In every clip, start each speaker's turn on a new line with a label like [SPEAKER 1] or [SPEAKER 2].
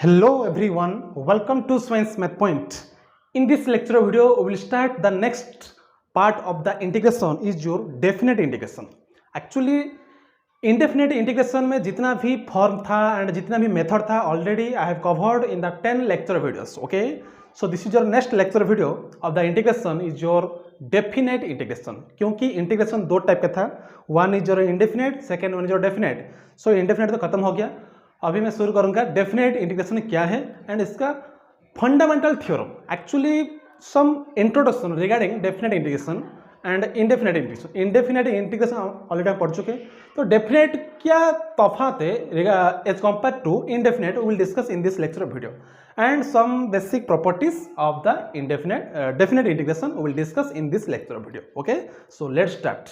[SPEAKER 1] Hello everyone, welcome to Science Math Point. In this lecture video, we will start the next part of the integration is your definite integration. Actually, indefinite integration में जितना भी form था and जितना भी method था already I have covered in the 10 lecture videos. Okay, so this is your next lecture video of the integration is your definite integration. क्योंकि integration दो type का था, one is your indefinite, second one is your definite. So indefinite तो खत्म हो गया. अभी मैं शुरू करूंगा डेफिनेट इंटीग्रेशन क्या है एंड इसका fundamental theorem. Actually some introduction regarding definite integration and indefinite integration. Indefinite integration already हम पढ़ चुके हैं, तो डेफिनेट क्या तफात है as compare to indefinite will discuss in this lecture video and some basic properties of the indefinite definite integration will discuss in this lecture video. Okay, so let's start.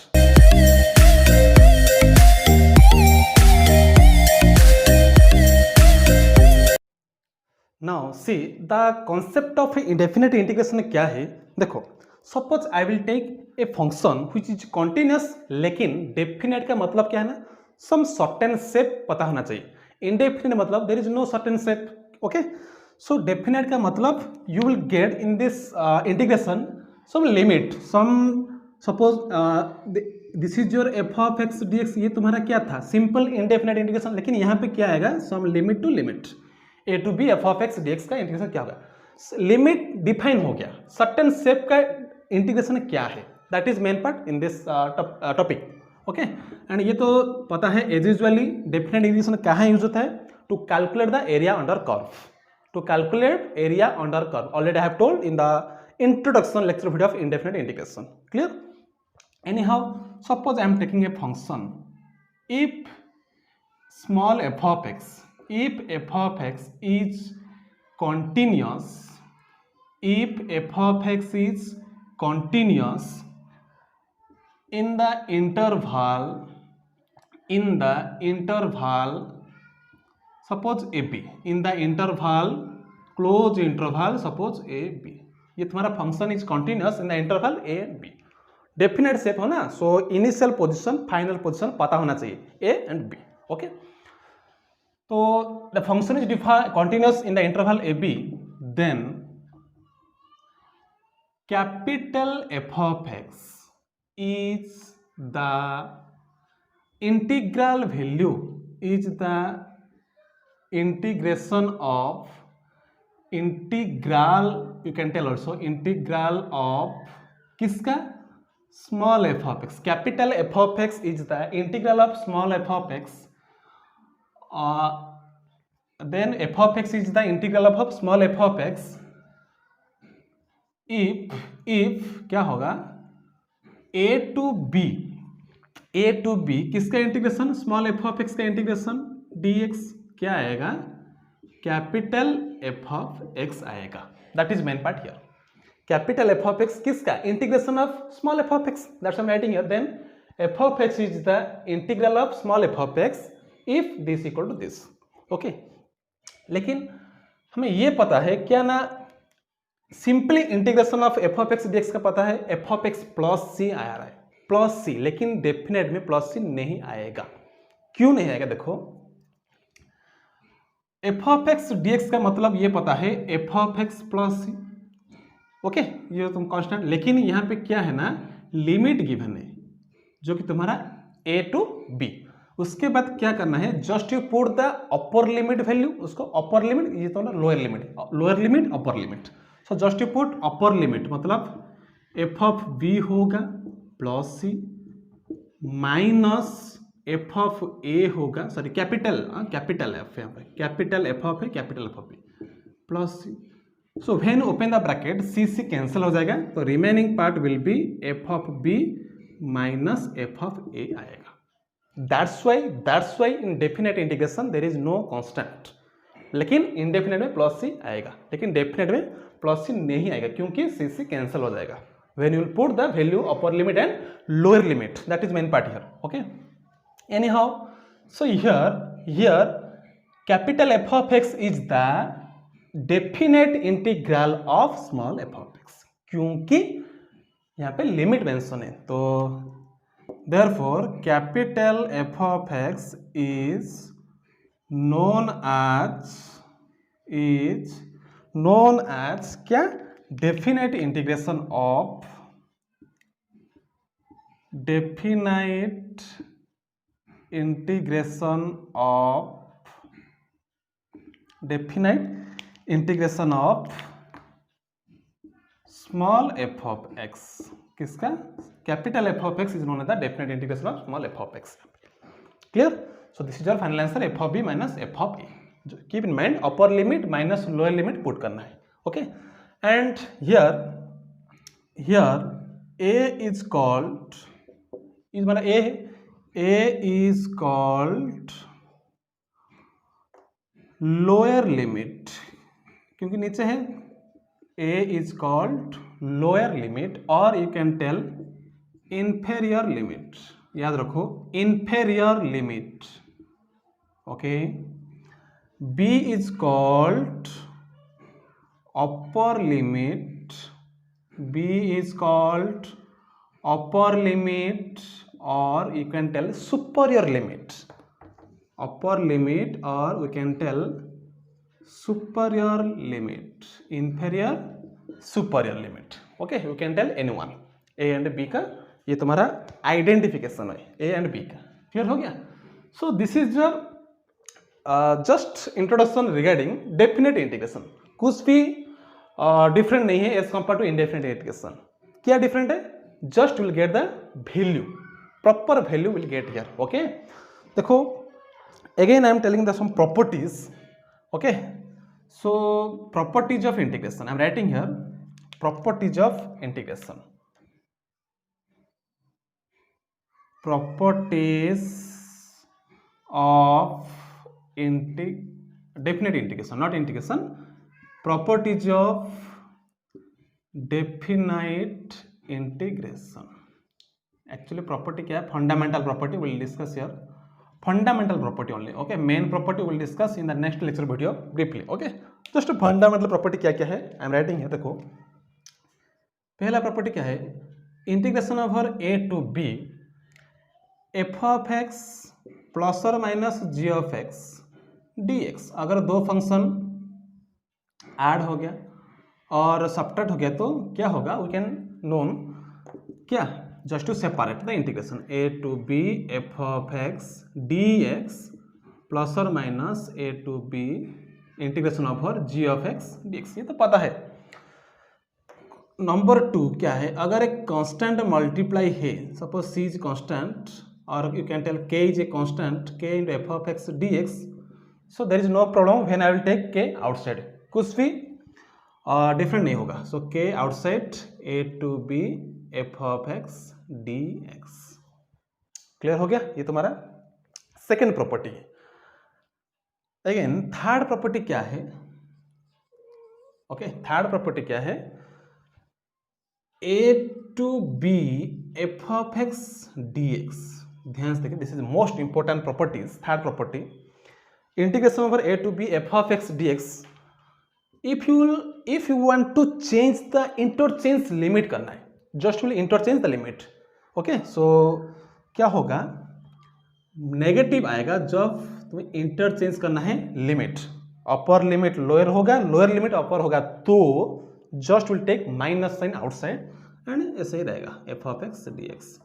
[SPEAKER 1] Now see the concept of indefinite integration क्या है. देखो, suppose I will take a function which is continuous, लेकिन definite का मतलब क्या है ना, some certain shape पता होना चाहिए. Indefinite मतलब there is no certain shape. Okay, so definite का मतलब you will get in this integration some limit, some suppose this is your f of x dx. ये तुम्हारा क्या था, simple indefinite integration, लेकिन यहाँ पे क्या आएगा, some limit to limit A to B F of X D X का इंटीग्रेशन क्या होगा. लिमिट डिफाइन हो गया, सर्टेन शेप का इंटीग्रेशन क्या है, that is main part in this topic. Okay, and ये तो पता है एज यूजुअली डेफिनेट इंटीग्रेशन कहाँ यूज होता है, to calculate the area under curve. To calculate area under curve already I have told in the introduction lecture video of indefinite integration. Clear? Anyhow, suppose I am taking a function if small F of X, if f of x is continuous, if f of x is continuous in the interval suppose ab, in the interval close interval suppose ab, ये तुम्हारा function is continuous in the interval a and b. Definite shape हो ना, so initial position final position पता होना चाहिए a and b. Okay, so the function is continuous in the interval ab, then capital F of x is the integral value, is the integration of integral, you can tell also integral of किसका, small f of x. Capital F of x is the integral of small f of x. Then f of x is the integral of small f of x if क्या होगा, a to b किसका integration, small f of x का integration dx क्या आएगा, capital f of x आएगा. That is main part here. कैपिटल f of x किसका, integration of small f of x, that's I am writing here. Then f of x is the integral of small f of x if this equal to this. Okay, लेकिन हमें ये पता है क्या ना, simply integration of F of X DX का पता है, एफ ऑफ एक्स प्लस सी आ रहा है, प्लस सी, लेकिन डेफिनेट में प्लस सी नहीं आएगा. क्यों नहीं आएगा, देखो एफ ऑफ एक्स डीएक्स का मतलब ये पता है F of X plus C. Okay, ये तुम कांस्टेंट, लेकिन यहाँ पे क्या है ना, लिमिट गिवन है जो कि तुम्हारा ए टू बी. उसके बाद क्या करना है, just you put the upper limit value, उसको अपर लिमिट, ये तो ना lower limit upper limit. So just you put upper limit मतलब एफ ऑफ बी होगा plus C minus F of A होगा, सॉरी कैपिटल एफ, यहाँ पे capital F of A capital F of B plus C. So when open the bracket C cancel हो जाएगा, तो remaining part will be F of B minus F of A आएगा. That's why in definite integration there is no constant. लेकिन indefinite में plus C आएगा, लेकिन definite में plus सी नहीं आएगा क्योंकि सी कैंसिल हो जाएगा. When you will put the value upper limit and lower limit, that is main part here. Okay. Anyhow, so here capital F of x is the definite integral of small f of x. क्योंकि यहाँ पे limit mention है, तो therefore capital F of x is known as is known as क्या, definite integration of, definite integration of, definite integration of small F of X, किसका, capital F of X is known as the definite integration of small F of X. Clear? So this is our final answer, F of B minus F of A. Keep in mind upper limit minus lower limit put करना है। Okay, and here A is called, is मतलब ए is called lower limit, क्योंकि नीचे है, A is called lower limit, और you can tell inferior limit, याद रखो inferior limit. Okay, B is called upper limit, B is called upper limit, और you can tell superior limit, upper limit, or we can tell superior limit, inferior, superior limit. Okay, you can tell anyone, A and B का ये तुम्हारा identification है, A and B का। Clear हो गया? So this is your just introduction regarding definite integration. कुछ भी different नहीं है as compare to indefinite integration. क्या डिफरेंट है? Just will get the value, proper value will get here. Okay, देखो again I am telling the some properties. Okay, so properties of integration I am writing here, properties of integration, properties of definite integration, not integration, properties of definite integration. Actually property क्या है? Fundamental property will discuss here, fundamental property only. Okay, main property will discuss in the next lecture video briefly. Okay, just fundamental property क्या क्या है I am writing है। देखो पहला property क्या है, integration over A to B F of X plus और minus G of X D X. अगर दो फंक्शन ऐड हो गया और सब्ट्रैक्ट हो गया तो क्या होगा, वी कैन नोन क्या, just to separate the integration a to b f of x dx plus or minus a to b integration over g of x dx, ये तो पता है। नंबर 2 क्या है, अगर एक कांस्टेंट मल्टीप्लाई है, सपोज c इज कांस्टेंट और you can tell k is a constant, k into f of x dx, so there is no problem when I will take k outside, कुछ भी different नहीं होगा। सो k outside a to b f of x dx। Clear हो गया? ये तुम्हारा second property है। Again third property क्या है? ओके, थर्ड प्रॉपर्टी क्या है, a to b f of x dx। ध्यान से देखिए, this is most important properties. Third property, integration over a to b f of x dx, if you want to change the interchange limit करना है, just will interchange the limit। Okay, so क्या होगा, negative आएगा जब तुम्हें interchange करना है limit, upper limit lower होगा, लोअर लिमिट अपर होगा, तो just will take minus sign outside and ऐसे ही रहेगा F of X D X.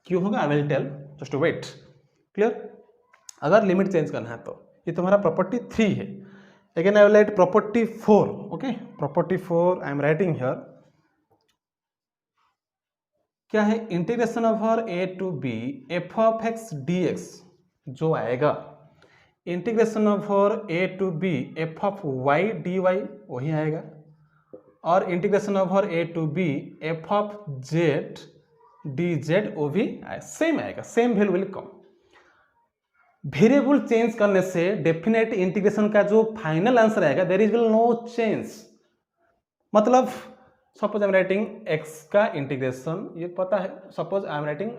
[SPEAKER 1] क्यों होगा I will tell, just wait. Clear? अगर लिमिट चेंज करना है तो ये तुम्हारा प्रॉपर्टी 3 है। Again I will write property 4। Okay, property 4 I am writing here, क्या है, integration over A to B F of X D X जो आएगा, integration over A to B F of Y D Y वही आएगा, और integration over A to B F of Z D Z वो भी same आएगा, same value will come. Variable change करने से डेफिनेट इंटीग्रेशन का जो फाइनल आंसर आएगा there is will no change. मतलब suppose I am writing x का इंटीग्रेशन, ये पता है, suppose I am writing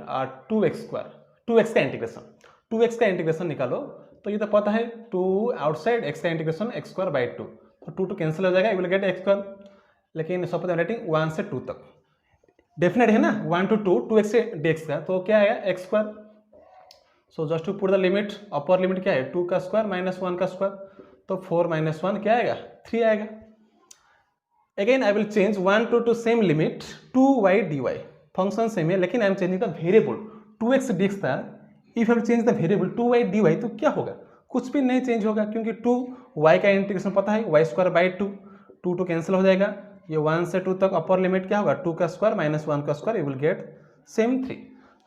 [SPEAKER 1] 2x square, 2x का इंटीग्रेशन, 2x का इंटीग्रेशन निकालो तो ये तो पता है 2 आउटसाइड x का इंटीग्रेशन x स्क्वायर बाई 2, तो 2 कैंसिल हो जाएगा, you will gate x square. लेकिन सपोज आई एम राइटिंग 1 से 2 तक, डेफिनेट है ना, 1 to 2 2x से dx का, तो क्या आएगा x square. So just to put the limit, upper limit क्या है 2 का स्क्वायर माइनस 1 का स्क्वायर, तो 4 - 1 क्या आएगा, 3 आएगा। Again I will change 1 to same limit 2y dy, function same है लेकिन I am changing the variable. 2x dx था, if I change the variable 2y dy तो क्या होगा, कुछ भी नहीं चेंज होगा क्योंकि 2y का इंटीग्रेशन पता है y² 2 2 कैंसिल हो जाएगा, ये 1 से 2 तक अपर लिमिट क्या होगा 2 का स्क्वायर माइनस 1 का square, you will get same 3।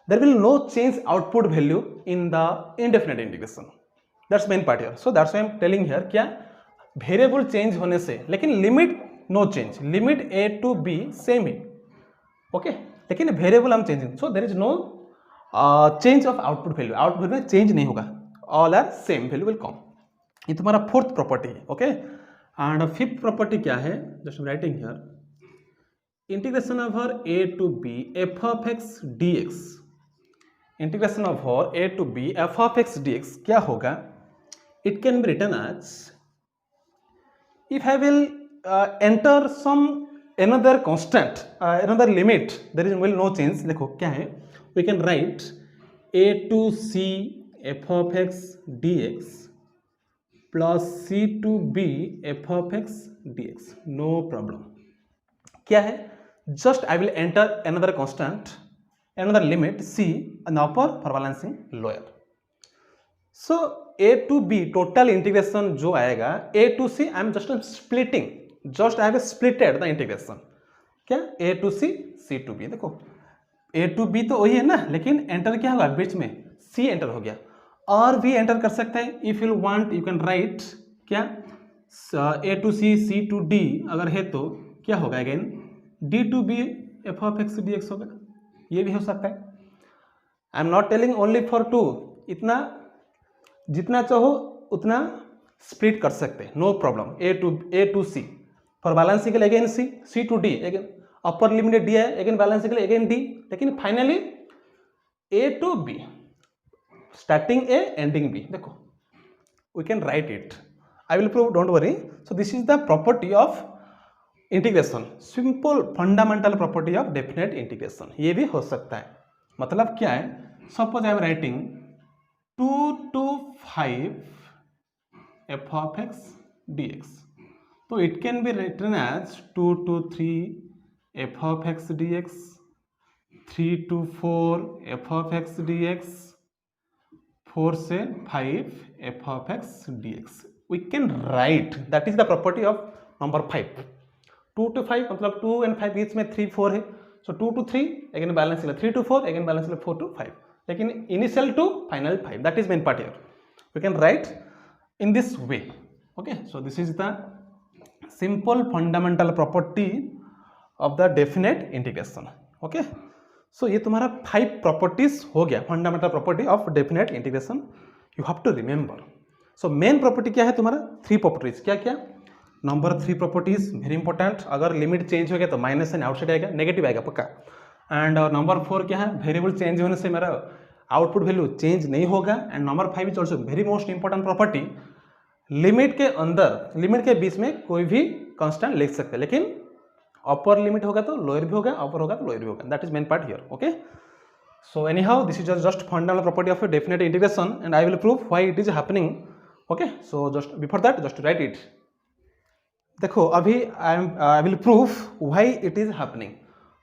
[SPEAKER 1] There will no change output value in the indefinite integration, that's main part here. So that's why I am telling here क्या वेरिएबल चेंज होने से, लेकिन limit no change, limit a to b same ही, okay लेकिन variable हम changing, so there is no change of output value, output में change नहीं होगा, all are same, value will कम। ये तुम्हारा फोर्थ प्रॉपर्टी है, ओके। एंड फिफ्थ प्रॉपर्टी क्या है, just writing here integration over a to b f of x dx, integration over a to b f of x dx क्या होगा, it can be written as if I will enter some another constant, another limit, there is will no change, देखो क्या है, we can write a to c f of x dx plus c to b f of x dx, no problem। क्या है, just I will enter another constant, another limit c in the upper for balancing lower। So a to b total integration जो आएगा a to c, I am just splitting, just I have splitted the integration, क्या a to c c to b, देखो a to b तो वही है ना, लेकिन enter क्या होगा बीच में c एंटर हो गया, और भी एंटर कर सकता है, if you want you can right क्या a to c c to d अगर है तो क्या होगा again d to b f of x dx होगा, ये भी हो सकता है। I am not telling only for 2, इतना जितना चाहो उतना स्प्लिट कर सकते हैं, no problem. a to c for balancing के लिए again c to d, again upper limit d है, अगेन बैलेंसिंग के लिए अगेन d, लेकिन finally a to b starting a ending b, देखो we can write it, I will prove, don't worry. So this is the property of integration, simple fundamental property of definite integration, ये भी हो सकता है। मतलब क्या है, suppose I am writing 2 to 5 f of x dx, तो it can be written as 2 to 3 f of x dx, 3 to 4 f of x dx, 4 से 5 f of x dx, we can write, that is the property of number 5। 2 to 5 मतलब 2 and 5 बीच में 3 4 है, so 2 to 3 again balance 3 to 4 again balance 4 to 5, लेकिन initial to final 5, that is main part here, we can write in this way, okay. So this is the simple fundamental property of the definite integration, okay. सो ये तुम्हारा 5 properties हो गया, fundamental property of definite integration, you have to remember. So main property क्या है तुम्हारा, 3 properties, क्या क्या, number 3 properties very important, अगर लिमिट चेंज हो गया तो माइनस एंड आउटसाइड आएगा, नेगेटिव आएगा पक्का। एंड नंबर 4 क्या है, वेरिएबल चेंज होने से मेरा आउटपुट वैल्यू चेंज नहीं होगा। And number 5 is also very most important property, limit के अंदर, लिमिट के बीच में कोई भी कांस्टेंट लिख सकते हैं, लेकिन अपर लिमिट होगा तो लोअर भी होगा, अपर होगा तो लोअर भी होगा, that is main part here, okay. So any how this is just fundamental property of definite integration and I will prove why it is happening, okay. So just before that just right it, देखो अभी आई will prove why it is happening.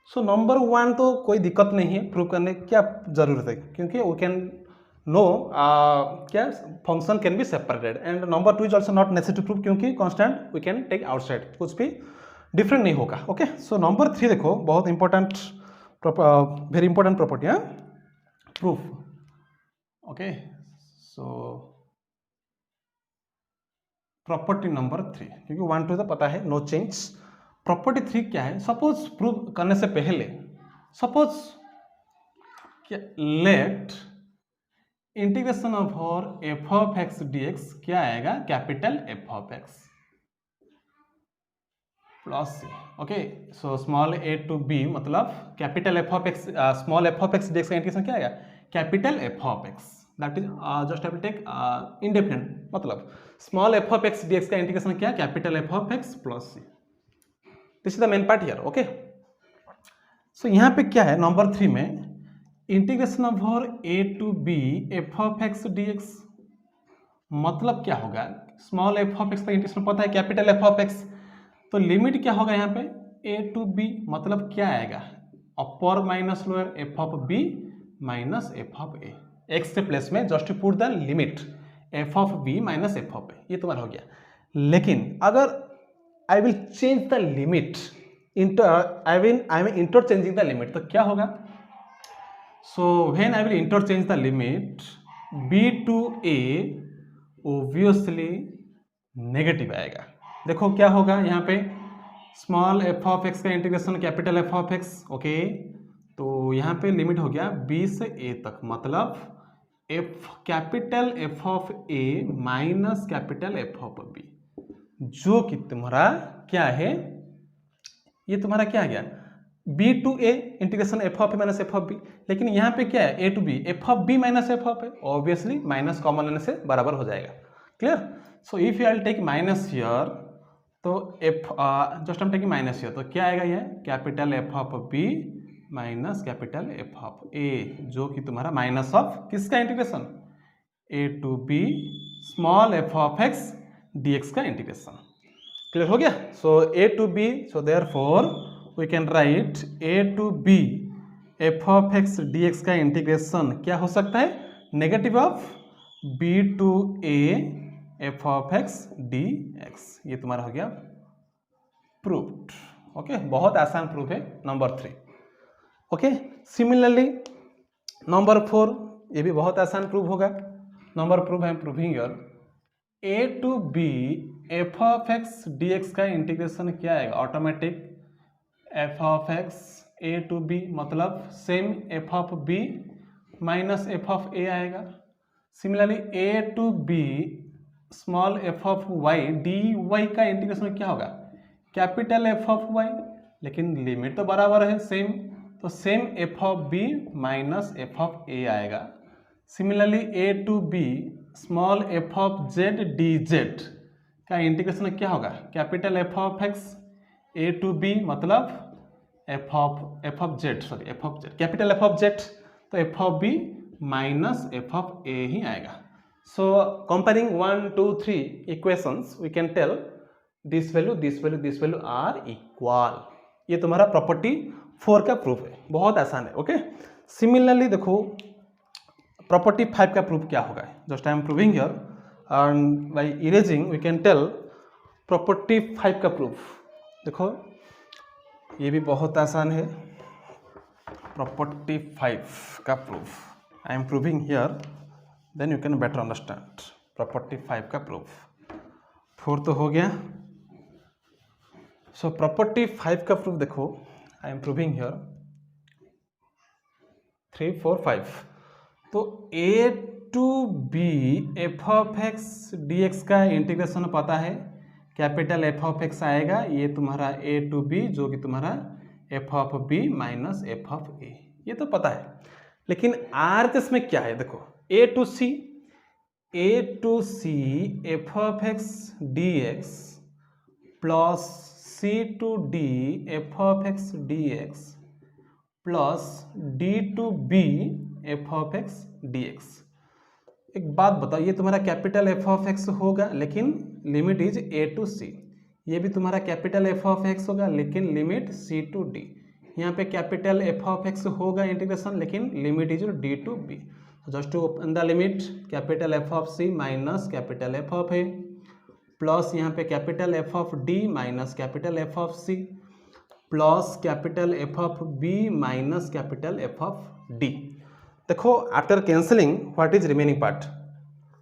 [SPEAKER 1] So number 1 तो कोई दिक्कत नहीं है, prove करने की क्या जरूरत है, क्योंकि वी कैन नो क्या function can be separated. And number 2 is also not necessary to prove, क्योंकि constant we can take outside, कुछ भी डिफरेंट नहीं होगा, ओके। सो नंबर 3 देखो बहुत इंपॉर्टेंट, वेरी इंपॉर्टेंट प्रॉपर्टी है, proof, okay. So property number 3, क्योंकि 1 2 तो पता है नो चेंज। प्रॉपर्टी 3 क्या है, सपोज प्रूव करने से पहले सपोज लेट इंटीग्रेशन ऑफ और एफ ऑफ एक्स डीएक्स क्या आएगा, capital F of X plus C, okay. So small a to b मतलब capital F of X, small F of X DX का integration क्या आएगा, capital F of X, that is just I will take indefinite, मतलब small F of X DX का integration क्या, capital F of X plus C, this is the main part here, okay. सो यहाँ पे क्या है, number 3 में integration of a to b F of X DX, मतलब क्या होगा, स्मॉल एफ ऑफ एक्स का इंटीग्रेशन पता है कैपिटल एफ ऑफ एक्स, तो लिमिट क्या होगा यहाँ पे ए टू बी, मतलब क्या आएगा upper minus lower F of B minus F of A, X के प्लेस में just put the limit F of B minus F of A, ये तुम्हारा हो गया। लेकिन अगर I will change the limit I am interchanging the limit, तो क्या होगा, so when I will interchange the limit B to A obviously negative आएगा। देखो क्या होगा यहाँ पे स्मॉल एफ ऑफ एक्स का integration capital F of x, okay, तो यहाँ पे लिमिट हो गया बी से ए तक, मतलब F capital F of A minus capital F of B, जो कि तुम्हारा क्या है, ये तुम्हारा क्या आ गया B to A integration F of A minus F of B. लेकिन यहाँ पे क्या है A to B, F of B minus F of A, obviously minus common लेने से बराबर हो जाएगा। Clear? So if you are take minus here, तो एफ जस्ट हम टेकिंग माइनस हियर, तो क्या आएगा ये capital F of B minus capital F of A, जो कि तुम्हारा माइनस ऑफ किसका integration A to B small F of X D X का इंटीग्रेशन। क्लियर हो गया? So A to B, so therefore we can write A to B F of X D X का integration क्या हो सकता है, negative of B to A F of X D X. ये तुम्हारा हो गया प्रूव्ड। ओके, बहुत आसान प्रूफ है नंबर 3। ओके, सिमिलरली नंबर 4, ये भी बहुत आसान प्रूफ होगा। नंबर प्रूफ है proving your A to B F of X D X का इंटीग्रेशन क्या आएगा, automatic F of X A to B, मतलब same F of B minus F of A आएगा। Similarly A to B small F of Y D Y का integration क्या होगा, capital F of Y, लेकिन limit तो बराबर है same, तो same F of B minus F of A आएगा। Similarly A to B small F of Z D Z का इंटीग्रेशन क्या होगा, capital F of X A to B, मतलब F of Z, sorry F of Z, capital F of Z, तो F of B minus F of A ही आएगा। So comparing 1 2 3 equations we can tell this value this value this value are equal. ये तुम्हारा property 4 का proof है, बहुत आसान है। ओके, सिमिलरली देखो प्रॉपर्टी 5 का प्रूफ क्या होगा, just I am proving here and by erasing we can tell property 5 का प्रूफ। देखो ये भी बहुत आसान है, प्रॉपर्टी 5 का proof I am proving here, then you can better understand property 5 का प्रूफ। 4 तो हो गया, सो प्रॉपर्टी 5 का प्रूफ देखो आई एम प्रूविंग हियर 3 4 5। तो A to B F of X D X का इंटीग्रेशन पता है, कैपिटल एफ ऑफ एक्स आएगा, ये तुम्हारा ए टू बी जो कि तुम्हारा F of B minus F of A, ये तो पता है। लेकिन आर इसमें क्या है, देखो A to C F of X D x plus C to D F of X D x plus D to B F of X D X. एक बात बताओ, ये तुम्हारा कैपिटल एफ ऑफ एक्स होगा लेकिन लिमिट इज ए टू सी, ये भी तुम्हारा कैपिटल एफ ऑफ एक्स होगा लेकिन लिमिट सी टू डी। यहाँ पे कैपिटल एफ ऑफ एक्स होगा इंटीग्रेशन लेकिन limit is D to B. Just to open the limit capital F of C minus capital F of A plus यहाँ पे capital F of D minus capital F of C plus capital F of B minus capital F of D. देखो after cancelling what is remaining part,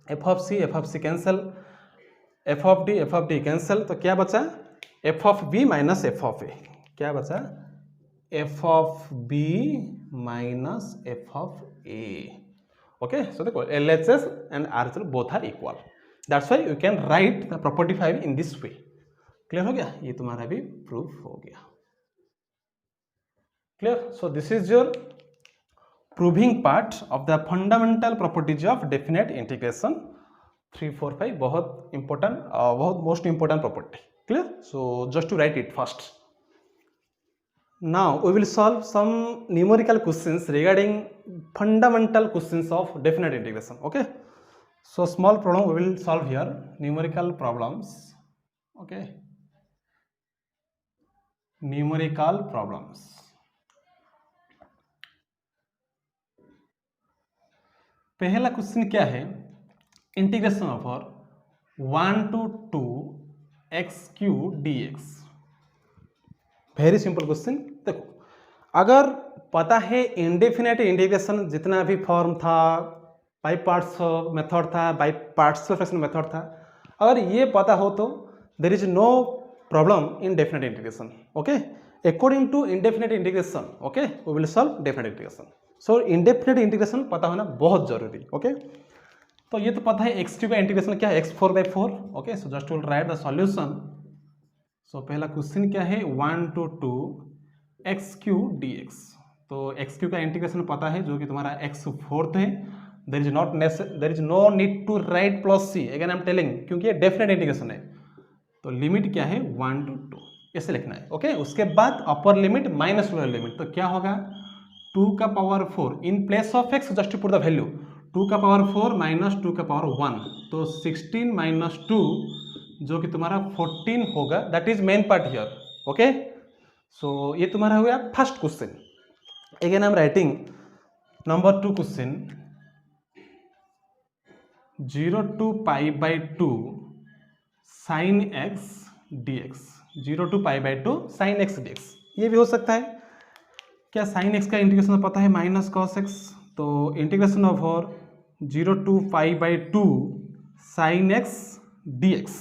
[SPEAKER 1] F of C cancel, F of D cancel, तो क्या बचा F of B minus F of A, क्या बचा F of B minus F of A. Okay, so देखो LHS and RHS both are equal, that's why you can write the property 5 in this way. Clear हो गया? ये तुम्हारा भी proof हो गया। Clear? So this is your proving part of the fundamental properties of definite integration 3 4 5, बहुत important बहुत most important property. Clear? So just to write it first. Now we will solve some numerical questions regarding fundamental questions of definite integration. Okay, So small problem we will solve here, numerical problems. Okay, numerical problems. पहला question क्या है, integration over 1 to 2 x cube dx. Very simple question. देखो, अगर पता है indefinite integration जितना भी form था, बाई पार्ट्स मेथड था, बाई पार्ट्स फ्रैक्शन मेथड था, अगर ये पता हो तो there is no problem in definite integration. Okay, according to indefinite integration, okay, we will solve definite integration. So indefinite integration पता होना बहुत जरूरी. ओके, तो ये तो पता है एक्स क्यू का इंटीग्रेशन क्या है, x4/4. Okay, so just will write the solution. So पहला क्वेश्चन क्या है, 1 to 2 x क्यूब dx. तो x क्यू का इंटीग्रेशन पता है जो कि तुम्हारा x4 है. There is no need to write plus C, again I am telling, क्योंकि ये डेफिनेट इंटीग्रेशन है. तो लिमिट क्या है, 1 to 2 ऐसे लिखना है. ओके, उसके बाद अपर लिमिट माइनस लोअर लिमिट. तो क्या होगा, 2 का power 4 in place of x, just put the value, 2 का पावर 4 माइनस 2 का पावर 1, तो 16 माइनस 2 जो कि तुम्हारा 14 होगा. That is main part here. Okay, सो ये तुम्हारा हो गया first question. Again I am writing number 2 question, 0 to π/2 sin x dx. 0 to π/2 sin x dx. ये भी हो सकता है. क्या sin x का इंटीग्रेशन पता है, माइनस cos x. तो integration over 0 to π/2 sin x dx.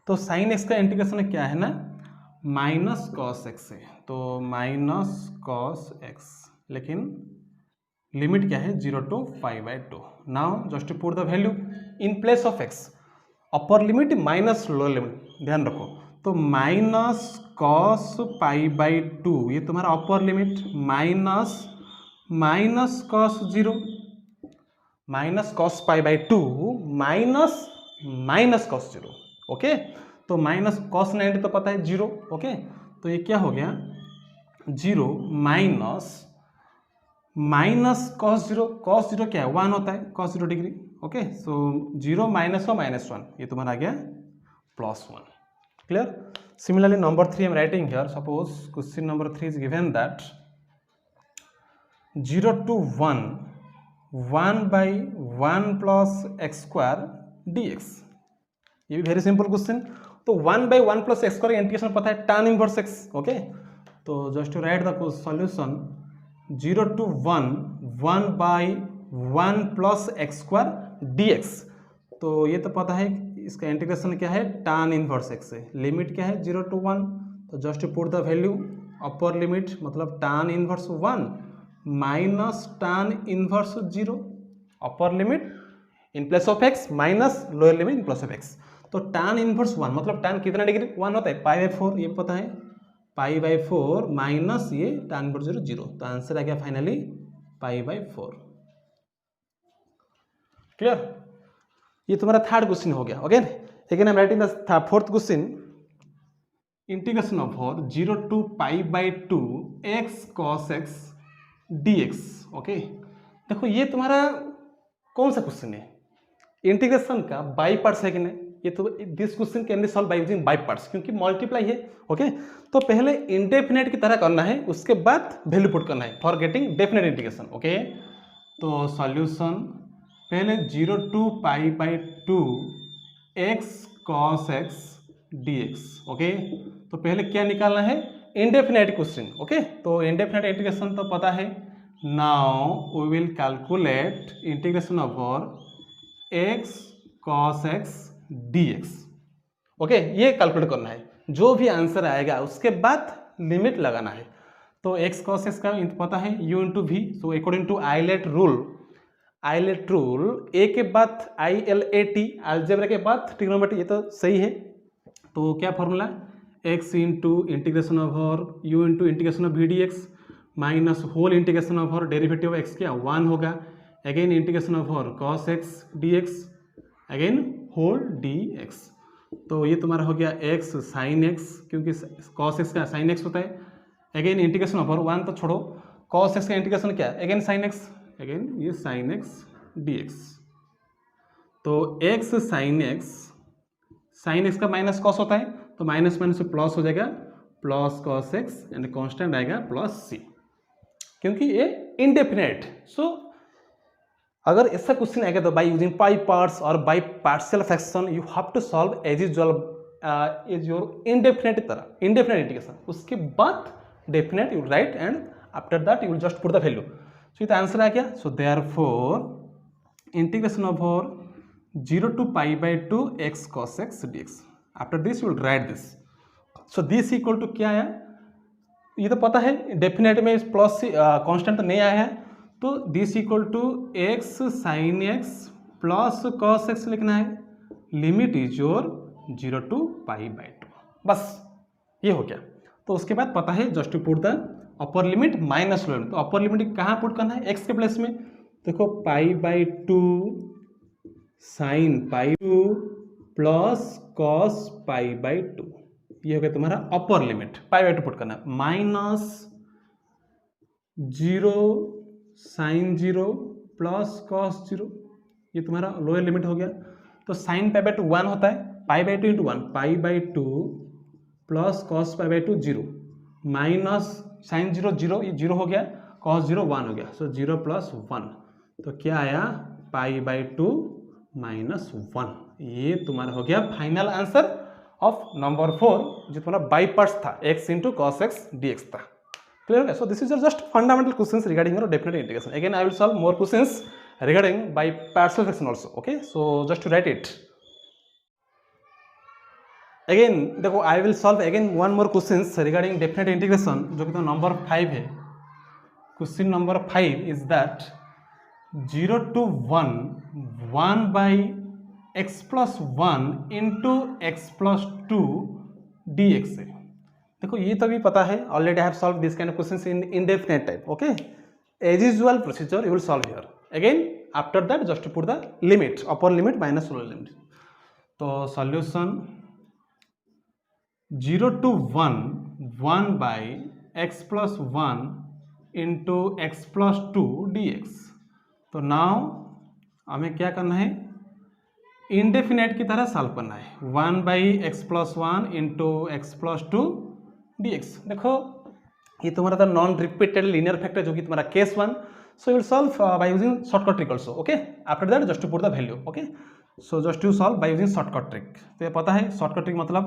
[SPEAKER 1] तो sin x का इंटीग्रेशन क्या है ना, माइनस cos x है. तो माइनस cos x, लेकिन लिमिट क्या है, 0 to π/2. Now just put the value in place of x, upper limit minus lower limit, ध्यान रखो. तो माइनस cos π/2 ये तुम्हारा upper limit, minus cos 0, minus cos π/2 minus cos 0. Okay, तो माइनस cos 90 तो पता है 0. ओके, तो ये क्या हो गया, 0 माइनस cos 0. cos 0 क्या है, 1 होता है, cos 0 डिग्री. ओके, सो 0 माइनस और -1, ये तुम्हारा आ गया +1. Clear. Similarly number 3 I am writing here. Suppose question number 3 is given that 0 to 1 1/1 plus x² dx. ये भी वेरी सिंपल क्वेश्चन. तो 1/1 plus x² का इंटीग्रेशन पता है, tan इनवर्स x. ओके, तो just to write the solution, 0 to 1 1/1 plus x² dx. तो ये तो पता है, इसका इंटीग्रेशन क्या है, tan इनवर्स x है. लिमिट क्या है, 0 to 1. तो just put the value, upper limit मतलब tan inverse 1 minus tan inverse 0, upper limit in place of x minus lower limit in place of x. तो tan इनवर्स 1 मतलब tan कितना degree, 1 होता है, π/4 ये पता है, π/4 माइनस ये tan इनवर्स 0 0. तो आंसर आ गया फाइनली π/4. क्लियर. ये तुम्हारा थर्ड क्वेश्चन हो गया. Okay, again I am writing the fourth question, integration over 0 to π/2 x cos x dx. Okay, देखो ये तुम्हारा कौन सा क्वेश्चन है, इंटीग्रेशन का बाई पार्ट्स है कि नहीं. ये तो this question can be solve by using by parts, क्योंकि मल्टीप्लाई है. ओके, तो पहले इंडेफिनेट की तरह करना है, उसके बाद वैल्यू पुट करना है for getting definite integration. Okay, तो सॉल्यूशन पहले 0 to π/2 x cos x dx. Okay, तो पहले क्या निकालना है, इंडेफिनेट क्वेश्चन. ओके, तो इंडेफिनेट इंटीग्रेशन तो पता है. Now we will calculate integration over x cos x dx. Okay, ये कैलकुलेट करना है. जो भी आंसर आएगा उसके बाद लिमिट लगाना है. तो x cos x का पता है, u into v. So according to ILATE rule a के बाद ILAT, अलजेब्रा के बाद ट्रिग्नोमेट्री, ये तो सही है. तो क्या formula, x into integration over u into integration of v d x minus whole integration over derivative x क्या 1 होगा, again integration over cos x dx, again whole dx. तो ये तुम्हारा हो गया x sin x, क्योंकि cos x का sin x होता है. अगेन इंटीग्रेशन ओवर 1 तो छोड़ो, cos x का इंटीग्रेशन क्या, अगेन sin x, अगेन ये sin x dx. तो x साइन एक्स का माइनस कॉस होता है, तो माइनस माइनस से प्लस हो जाएगा, plus cos x and constant आएगा प्लस सी, क्योंकि ये इंडेफिनेट। सो अगर ऐसा क्वेश्चन आएगा तो बाय यूजिंग पाई पार्ट्स और by partial fraction you have to solve as usual is your indefinite तरह, इंडेफिनेट इंटीग्रेशन। उसके बाद definite you write and after that you will just put the value. So ये answer आ गया। So therefore integration over 0 to pi by 2 x cos x dx। After this you will write this. So this equal to क्या आया, ये तो पता है, definite में प्लस कांस्टेंट तो नहीं आया है, तो this equal to x sine x plus cos x लिखना है, limit is your 0 to pi by 2, बस ये हो गया। तो उसके बाद पता है just to put the upper limit minus lower limit. तो अपर लिमिट कहाँ पुट करना है, x के प्लेस में। देखो पाई by 2 sine pi 2 plus cos pi by 2, ये हो गया तुम्हारा upper limit. Pi by 2 put करना है, माइनस 0 साइन 0 प्लस कॉस 0, ये तुम्हारा लोअर लिमिट हो गया। तो साइन पाई बाई 2 1 होता है, pi by 2 into 1, pi by 2 plus cos pi by 2 0, minus sine 0 0, ये 0 हो गया, कॉस 0 1 हो गया। सो 0 प्लस 1, तो क्या आया, पाई बाई 2 माइनस 1। ये तुम्हारा हो गया फाइनल आंसर ऑफ नंबर 4, जो तुम्हारा बाई पार्ट्स था, x into cos x dx था। क्लियर हो गया। So this is just fundamental questions regarding your definite integration. Again I will solve more questions regarding by partial fraction also. Okay, so just to write it again, देखो I will solve again one more questions regarding definite integration, जो कि तो number 5 है। Question number 5 is that 0 to 1 by x plus 1 into x plus 2 dx है। देखो ये तो भी पता है, already I have solve this kind of questions in indefinite type. Okay, as usual procedure you will solve here. Again after that just put the limit, upper limit minus lower limit. तो solution 0 to 1 by x plus 1 into x plus 2 dx। तो now हमें क्या करना है, indefinite की तरह solve करना है। 1 by x plus 1 into x plus 2 dx। देखो ये तुम्हारा था नॉन रिपीटेड लीनियर फैक्टर, जो कि तुम्हारा case 1। So you will solve by using shortcut trick also. Okay, after that just to put the value. Okay, so just to solve by using shortcut trick. तो ये पता है shortcut trick मतलब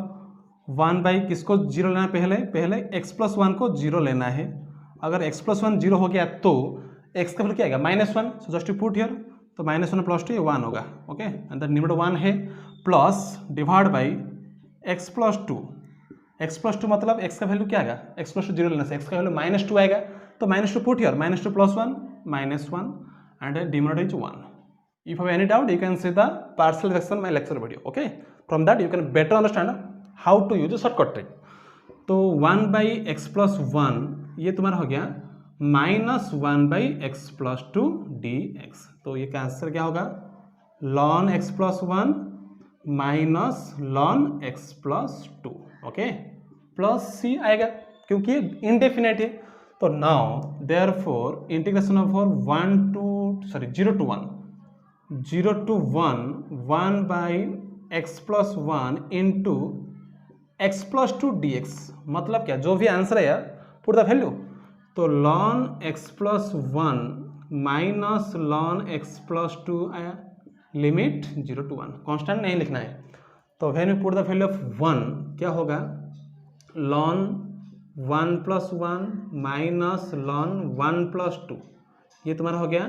[SPEAKER 1] 1 by किसको 0 लेना है, पहले x प्लस 1 को 0 लेना है। अगर x प्लस 1 0 हो गया तो x का वैल्यू क्या आएगा, -1। So just to put here, तो -1 प्लस 2 ये 1 होगा। ओके, एंड द लिमिट 1 है, plus divide by x plus 2। x plus 2 मतलब x का वैल्यू क्या आएगा, x प्लस 2 0 लेने से x का वैल्यू -2 आएगा। तो -2 put here, -2 plus 1 -1 and denominator is 1। If you have any doubt you can see the partial fraction my lecture video. Okay, from that you can better understand how to use the shortcut trick. तो 1 by x plus 1 ये तुम्हारा हो गया -1 by x plus 2 dx। तो ये का answer क्या होगा, ln x plus 1 minus ln x plus 2। Okay, plus C आएगा क्योंकि ये इनडेफिनेट है। तो now therefore integration of 0 to 1 by x plus 1 into x plus 2 dx। मतलब क्या, जो भी आंसर है यार पुट द वैल्यू। तो ln x plus 1 minus ln x plus 2 आया, लिमिट 0 to 1, कांस्टेंट नहीं लिखना है। तो when you put the value of 1 क्या होगा, ln 1 plus 1 minus ln 1 plus 2, ये तुम्हारा हो गया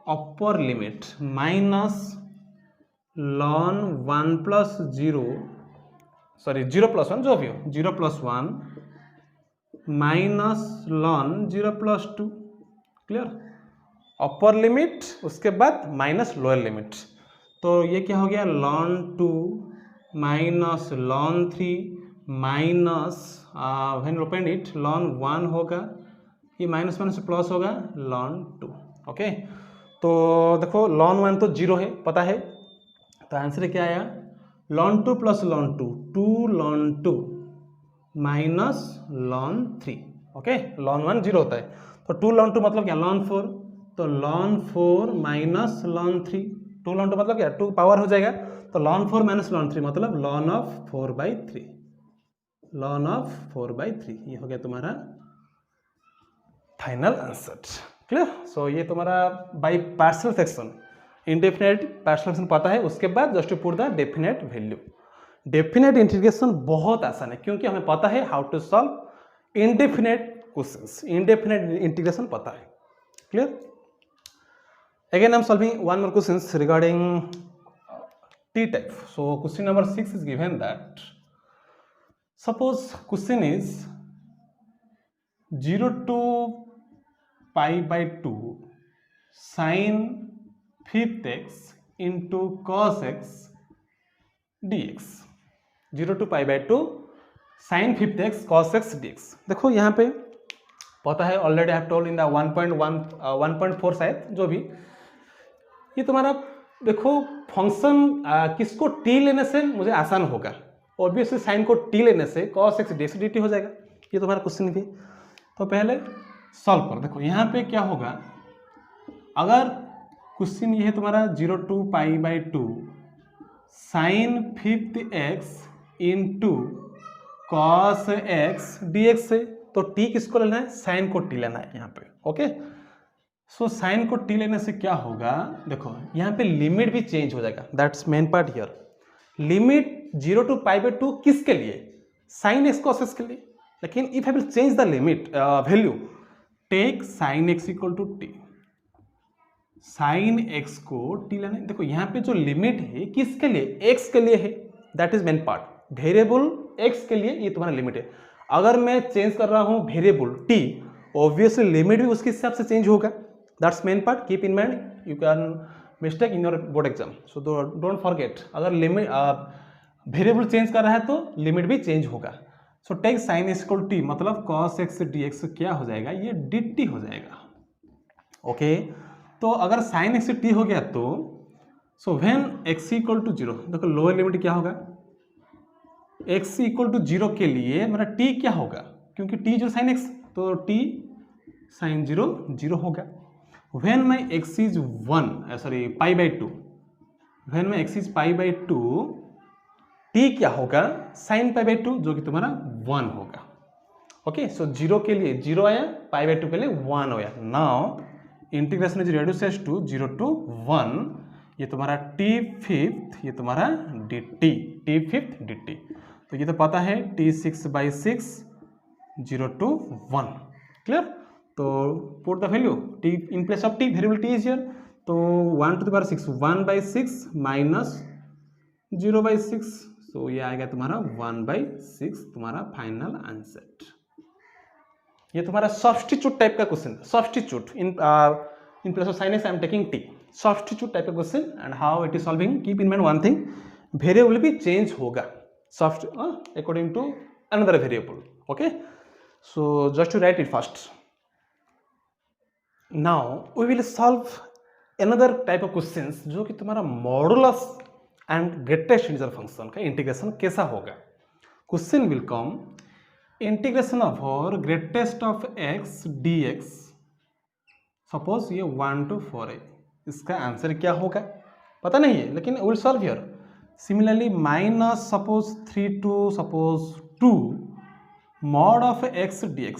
[SPEAKER 1] अपर limit, minus ln 1 plus 0 plus 1 जो भी हो, 0 plus 1 minus ln 0 plus 2। Clear, upper limit उसके बाद माइनस लोअर लिमिट। तो ये क्या हो गया, ln 2 minus ln 3 minus when open it ln 1 होगा, ये माइनस माइनस प्लस होगा ln 2। ओके, तो देखो ln 1 तो 0 है पता है, तो आंसर क्या आया, ln 2 plus ln 2, 2 ln 2 minus ln 3। Okay, ln 1 0 होता है, तो 2 ln 2 मतलब क्या, ln 4। तो ln 4 माइनस ln 3, 2 ln 2 मतलब क्या 2 पावर हो जाएगा, तो ln 4 माइनस ln 3 मतलब ln ऑफ 4/3, ln ऑफ 4/3 ये हो गया तुम्हारा फाइनल आंसर। क्लियर? सो ये तुम्हारा by partial fraction, indefinite partial fraction पता है, उसके बाद just to put the definite value. Definite integration बहुत आसान है क्योंकि हमें पता है how to solve indefinite questions, indefinite integration पता है। Clear? Again, I am solving one more questions regarding T type. So, question number 6 is given that suppose question is 0 to pi/2 sin 5th x into cos x dx. 0 to pi/2 sin 5th x cos x dx. देखो यहाँ पे पता है, already I have told in the 1.4 शायद जो भी, ये तुम्हारा देखो फंक्शन किसको टी लेने से मुझे आसान होगा, ऑब्वियसली साइन को टी लेने से cos x dx dt हो जाएगा। ये तुम्हारा क्वेश्चन भी, तो पहले सॉल्व करो। देखो यहाँ पे क्या होगा, अगर क्वेश्चन ये है तुम्हारा 0 to pi/2 sin 5th x into cos x dx से, तो टी किसको लेना है, साइन को टी लेना है यहाँ पे। ओके, सो साइन को टी लेने से क्या होगा, देखो यहाँ पे लिमिट भी चेंज हो जाएगा, that's main part here. Limit 0 to pi/2 किसके लिए, साइन एक्स cos x के लिए, लेकिन if I will change the limit value, take sine x equal to t, sine x को टी लेना है। देखो यहाँ पे जो लिमिट है किसके लिए, एक्स के लिए है, that is main part. Variable x के लिए ये तुम्हारा लिमिट है। अगर मैं चेंज कर रहा हूँ वेरिएबल टी, ऑब्वियसली लिमिट भी उसके हिसाब से चेंज होगा, that's main part. Keep in mind, you can mistake in your board exam, so don't forget, अगर लिमिट वेरिएबल चेंज कर रहा है तो लिमिट भी चेंज होगा। So take sine x equal t मतलब cos x dx क्या हो जाएगा, ये dt हो जाएगा। ओके, तो अगर साइन एक्स टी हो गया तो so when x equal to 0, देखो लोअर लिमिट क्या होगा, x इक्वल टू 0 के लिए मेरा t क्या होगा, क्योंकि t जो साइन x, तो t साइन 0 0 होगा। When my x is 1 sorry pi/2, when my x is pi/2 t क्या होगा, साइन pi/2 जो कि तुम्हारा 1 होगा। ओके, सो 0 के लिए 0 आया, pi/2 के लिए 1 आया। Now integration is reduces to 0 to 1, ये तुम्हारा t5, ये तुम्हारा dt, t5 dt। तो ये तो पता है t6/6 0 to 1। क्लियर? तो put the value t in place of t, variable t is here, तो 1 to the power 6, 1/6 माइनस 0/6, सो ये आएगा तुम्हारा 1/6, तुम्हारा फाइनल आंसर। ये तुम्हारा सब्स्टिट्यूट टाइप का क्वेश्चन, substitute in place of sine x I am taking t, substitute type का क्वेश्चन। And how it is solving, keep in mind one thing, variable भी चेंज होगा according to another variable. Okay, so just to write it first. Now we will solve another type of questions जो कि तुम्हारा modulus and greatest integer function का integration कैसा होगा। Question will come integration of और greatest of x dx, suppose ये 1 to 4 है, इसका आंसर क्या होगा पता नहीं है, लेकिन will solve here. Similarly minus suppose 3 to suppose 2 mod of x dx,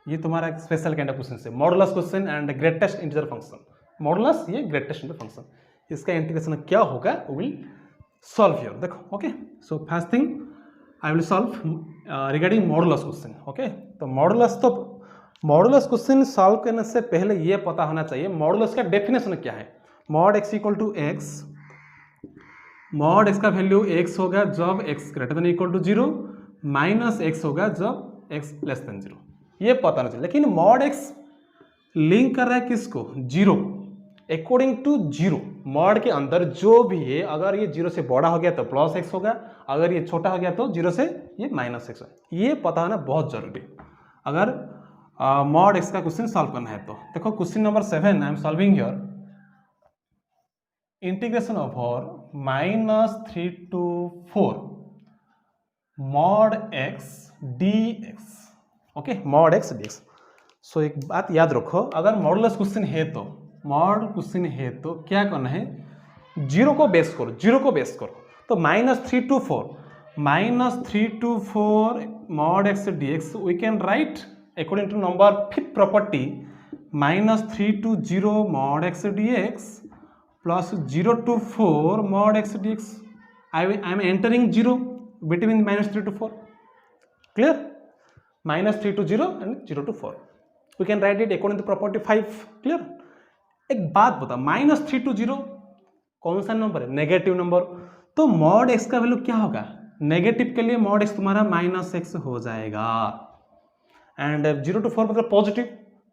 [SPEAKER 1] ये तुम्हारा एक स्पेशल काइंड ऑफ क्वेश्चन है, modulus question and greatest integer function. Modulus ये ग्रेटेस्ट इंटीजर फंक्शन, इसका इंटीग्रेशन क्या होगा विल सॉल्व हियर। देखो okay, so first thing I will solve regarding modulus question. Okay, तो मॉडुलस क्वेश्चन सॉल्व करने से पहले ये पता होना चाहिए मॉडुलस का डेफिनेशन क्या है। Mod x equal to x, mod x का वैल्यू x होगा जब x greater than equal to 0, minus x होगा जब x लेस देन 0, ये पता होना चाहिए। लेकिन मॉड x लिंक कर रहा है किसको, 0, अकॉर्डिंग टू 0, मॉड के अंदर जो भी है, अगर ये 0 से बड़ा हो गया तो प्लस x होगा, अगर ये छोटा हो गया तो 0 से ये माइनस x होगा। ये पता होना बहुत जरूरी है अगर मॉड x का क्वेश्चन सॉल्व करना है तो। देखो question number 7 I am solving here, integration of और -3 to 4 mod x dx। Okay, mod x dx। सो एक बात याद रखो, अगर मॉडुलस क्वेश्चन है तो मॉड क्वेश्चन है तो क्या करना है, जीरो को बेस करो, जीरो को बेस करो। तो -3 to 4 -3 to 4 mod x dx we can write according to number fifth property -3 to 0 mod x dx plus 0 to 4 mod x dx. I am entering 0 between -3 to 4. Clear? -3 to 0 and 0 to 4. We can write it according to property 5. Clear? एक बात बता, -3 to 0 कौन सा number है? Negative number. तो mod x का value क्या होगा? नेगेटिव के लिए मॉड x तुम्हारा -x हो जाएगा, एंड 0 to 4 मतलब पॉजिटिव,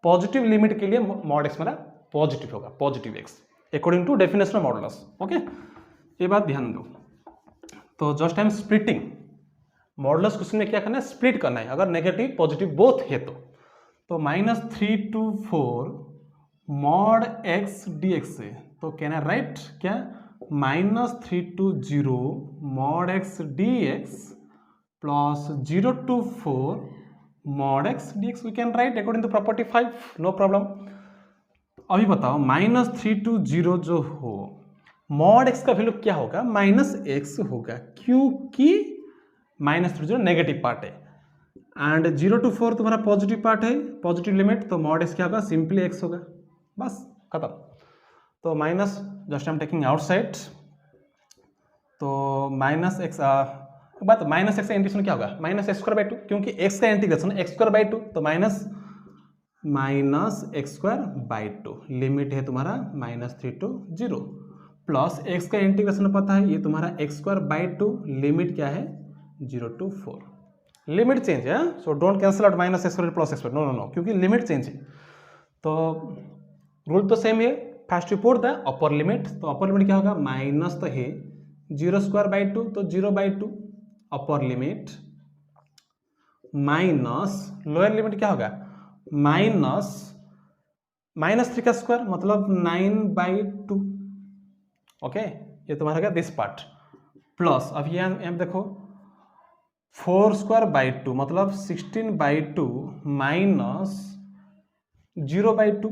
[SPEAKER 1] पॉजिटिव लिमिट के लिए मॉड x मेरा पॉजिटिव होगा, positive x according to definition of modulus. Okay, ये बात ध्यान दो। तो just time splitting, modulus question में क्या करना है? स्प्लिट करना है, अगर नेगेटिव पॉजिटिव बोथ है तो -3 to 4 मॉड x dx से, तो कैन आई राइट क्या? -3 to 0 मॉड x dx plus 0 to 4 mod x dx we can write according to property 5, no problem. अभी बताओ -3 to 0 जो हो, मॉड x का वैल्यू क्या होगा? -x होगा, क्योंकि -3 to 0 नेगेटिव पार्ट है, एंड 0 to 4 तुम्हारा पॉजिटिव पार्ट है, पॉजिटिव लिमिट, तो मॉड x क्या होगा? सिंपली x होगा, बस खत्म। तो minus, just I am taking outside, तो -x बात -x का इंटीग्रेशन क्या होगा? -x²/2, क्योंकि x का इंटीग्रेशन x²/2, तो -x²/2 लिमिट है तुम्हारा -3 to 0, प्लस x का इंटीग्रेशन पता है, ये तुम्हारा x²/2 लिमिट क्या है? 0 to 4। लिमिट चेंज है, so don't cancel out -x² plus x², no no no, क्योंकि लिमिट चेंज है। तो रूल तो सेम है, first you put the upper limit, तो अपर लिमिट क्या होगा? माइनस तो है 0²/2, तो 0/2 अपर लिमिट, माइनस लोअर लिमिट क्या होगा? -3 का स्क्वायर मतलब 9/2। ओके, ये तुम्हारा क्या? दिस पार्ट, प्लस अब यहाँ देखो 4²/2 मतलब 16/2 माइनस 0/2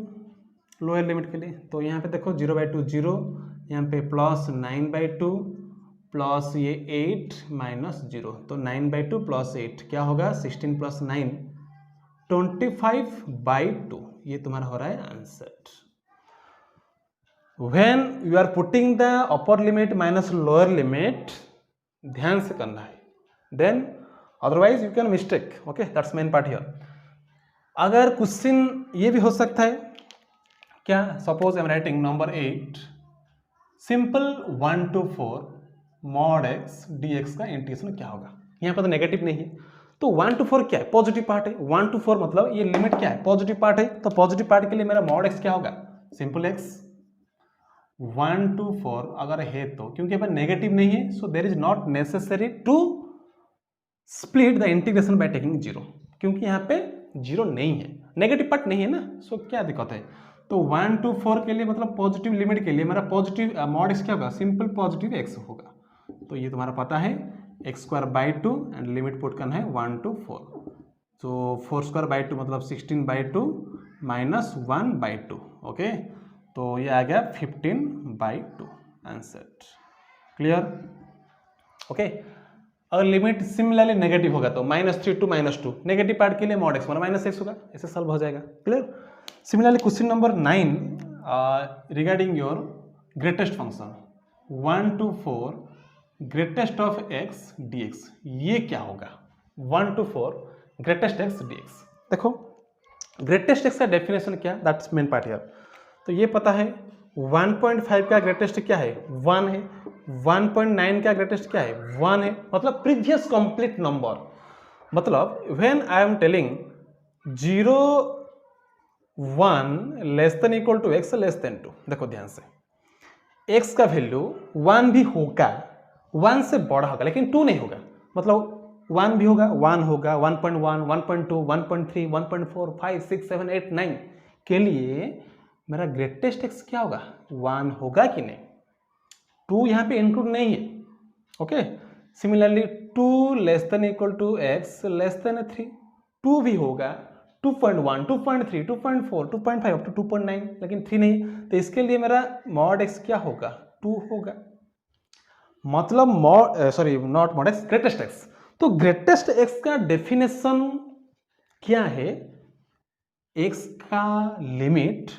[SPEAKER 1] लोअर लिमिट के लिए, तो यहाँ पे देखो 0/2 0, यहाँ पे प्लस 9/2 प्लस ये 8 माइनस 0, तो 9/2 प्लस 8 क्या होगा? 16 प्लस 9 25/2, ये तुम्हारा हो रहा है answer. When you are putting the upper limit minus lower limit, ध्यान से करना है, then otherwise you can mistake. Okay, that's main part here. अगर क्वेश्चन ये भी हो सकता है क्या? Suppose I am writing number 8, simple 1 to 4 mod x dx का इंटीग्रेशन क्या होगा? यहाँ पर तो नेगेटिव नहीं है, तो 1 to 4 क्या है? पॉजिटिव पार्ट है, 1 to 4 मतलब ये लिमिट क्या है? पॉजिटिव पार्ट है, तो पॉजिटिव पार्ट के लिए मेरा मॉड x क्या होगा? Simple x। 1 to 4 अगर है तो, क्योंकि यहाँ पर नेगेटिव नहीं है, so there is not necessary to split the integration by taking 0, क्योंकि यहाँ पे 0 नहीं है, नेगेटिव पार्ट नहीं है ना, सो क्या दिक्कत है? तो 1 to 4 के लिए मतलब पॉजिटिव लिमिट के लिए मेरा पॉजिटिव मॉड x क्या होगा? सिंपल पॉजिटिव x होगा, तो ये तुम्हारा पता है x²/2 एंड लिमिट पुट करना है 1 to 4, तो 4²/2 मतलब 16/2 माइनस 1/2। ओके, तो ये आ गया 15/2 आंसर। क्लियर? ओके, अगर लिमिट सिमिलरली नेगेटिव होगा तो -3 to -2, नेगेटिव पार्ट के लिए मॉड x मतलब -x होगा, ऐसे सॉल्व हो जाएगा। Clear? Similarly, question number 9 regarding your greatest function 1 to 4 greatest of x dx, ये क्या होगा? 1 to 4 greatest x dx। देखो greatest x का डेफिनेशन क्या? That's main part here. तो ये पता है 1.5 का ग्रेटेस्ट क्या है? 1 है। 1.9 का ग्रेटेस्ट क्या है? 1 है, मतलब प्रीवियस कंप्लीट नंबर। मतलब when I am telling 0 1 less than equal to x less than 2, देखो ध्यान से, x का वैल्यू 1 भी होगा, 1 से बड़ा होगा, लेकिन 2 नहीं होगा, मतलब 1 भी होगा, 1 होगा, 1.1 1.2 1.3 1.4 5 6 7 8 9 के लिए मेरा ग्रेटेस्ट x क्या होगा? 1 होगा कि नहीं? 2 यहाँ पे इंक्लूड नहीं है। Okay, similarly 2 less than equal to x less than 3, 2 भी होगा, 2.1, 2.3, 2.4, 2.5 अप टू 2.9, लेकिन 3 नहीं, तो इसके लिए मेरा मॉड एक्स क्या होगा, 2 होगा। मतलब not mod x, greatest x. तो ग्रेटेस्ट एक्स का डेफिनेशन क्या है, एक्स का लिमिट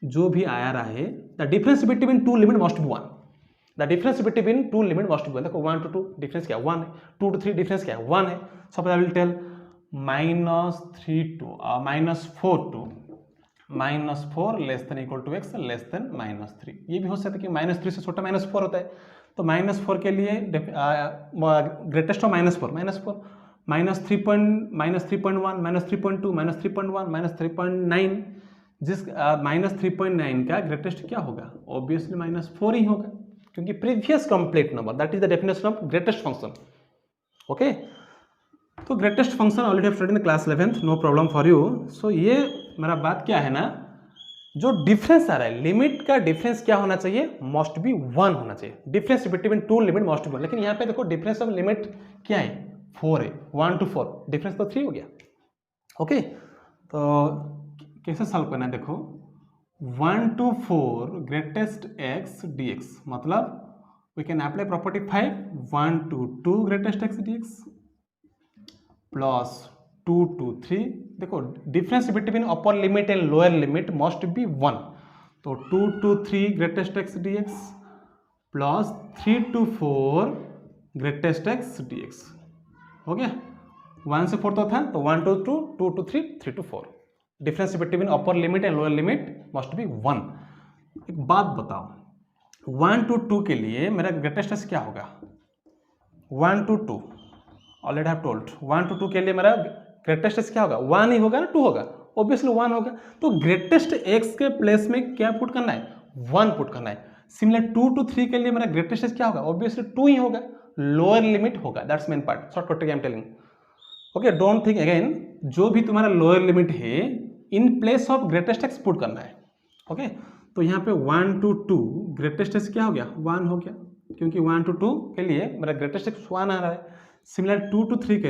[SPEAKER 1] जो भी आया रहा है, the difference between two limit must be 1। The difference between two limit must be 1। देखो 1 to 2 डिफरेंस क्या है 1 है, 2 to 3 डिफरेंस क्या है 1 है। Suppose I will tell -3 to -4 to -4 less than equal to x less than -3। ये भी हो सकता है कि -3 से छोटा -4 होता है, तो -4 के लिए ग्रेटेस्ट ऑफ -4 -3.1 -3.2 -3.1 -3.9, जिस -3.9 का ग्रेटेस्ट क्या होगा, ऑब्वियसली -4 ही होगा, क्योंकि previous complete number, that is the definition of greatest function. Okay, तो greatest function already study in class 11th, no problem for you. So ये मेरा बात क्या है ना, जो डिफरेंस आ रहा है, लिमिट का डिफरेंस क्या होना चाहिए, मस्ट बी 1 होना चाहिए। Difference between two limit must be 1, लेकिन यहाँ पे देखो डिफरेंस ऑफ लिमिट क्या है, 4 है, 1 to 4, डिफरेंस तो 3 हो गया। ओके, तो कैसे सॉल्व करना है, देखो 1 to 4 greatest x D x, मतलब we can apply property 5, 1 to 2 greatest x D x plus 2 to 3। देखो difference between upper limit and lower limit must be 1, तो 2 to 3 greatest x D x plus 3 to 4 greatest x D x. हो गया, 1 से 4 तो था, तो 1 to 2, 2 to 3, 3 to 4। Difference between upper limit and lower limit must be 1। एक बात बताओ, 1 to 2 के लिए मेरा ग्रेटेस्ट एक्स क्या होगा, 1 to 2 already have told, 1 to 2 के लिए मेरा ग्रेटेस्ट एक्स क्या होगा, 1 ही होगा ना, 2 होगा, ऑब्वियसली 1 होगा। तो ग्रेटेस्ट एक्स के प्लेस में क्या पुट करना है, 1 पुट करना है। सिमिलर 2 to 3 के लिए मेरा ग्रेटेस्ट एक्स क्या होगा, ऑब्वियसली 2 ही होगा, लोअर लिमिट होगा, that's main part, short cut I am telling. Okay, don't think again, जो भी तुम्हारा लोअर लिमिट है इन place of greatest x put करना है। ओके, तो यहाँ पे 1 to 2 ग्रेटेस्ट एक्स क्या हो गया, 1 हो गया, क्योंकि 1 to 2 के लिए मेरा ग्रेटेस्ट एक्स 1 आ रहा है। सिमिलर 2 to 3 के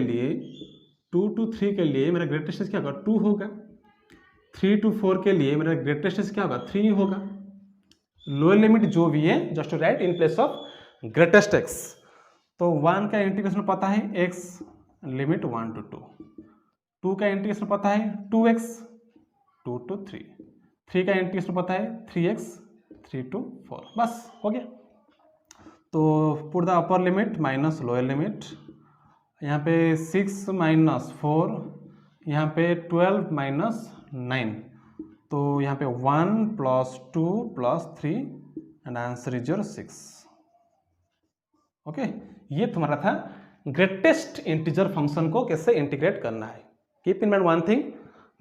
[SPEAKER 1] लिए मेरा ग्रेटेस्ट एक्स क्या होगा, 2 होगा। 3 to 4 के लिए मेरा ग्रेटेस्ट एक्स क्या होगा, 3 होगा। लोअर लिमिट जो भी है just to write in place of greatest x. तो 1 का इंटीग्रेशन पता है x लिमिट 1 to 2, 2 का इंटीग्रेशन पता है 2x 2 to 3, 3 का इंटीग्रेशन पता है 3x 3 to 4, बस हो गया। तो put the upper limit minus lower limit, यहाँ पे 6 - 4, यहाँ पे 12 - 9, तो यहाँ पे 1 + 2 + 3 and answer is your 6। Okay, ये तुम्हारा था ग्रेटेस्ट इंटीजर फंक्शन को कैसे इंटीग्रेट करना है। Keep in mind one thing,